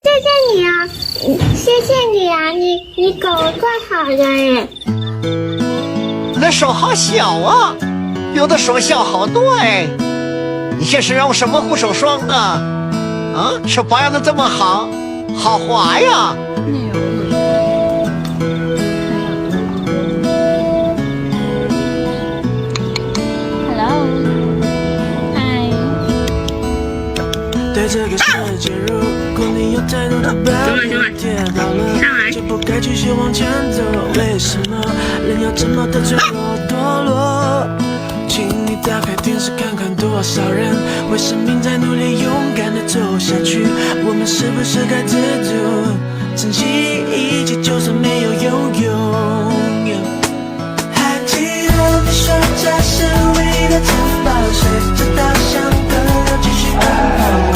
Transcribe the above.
谢谢你啊，谢谢你啊，你狗怪好的哎。你的手好小啊，有的手小好多哎。你现是用什么护手霜啊？啊，手保养的这么好，好滑呀。Hello， 嗨。对这个世界，如果你有太多的抱怨，跌倒了就不该继续往前走。为什么人要这么的脆弱堕落？请你打开电视看看，多少人为生命在努力，勇敢的走下去。我们是不是该知足，珍惜一切，就算没有拥有。还记得你说这是唯一的城堡，随着大象河流继续奔跑。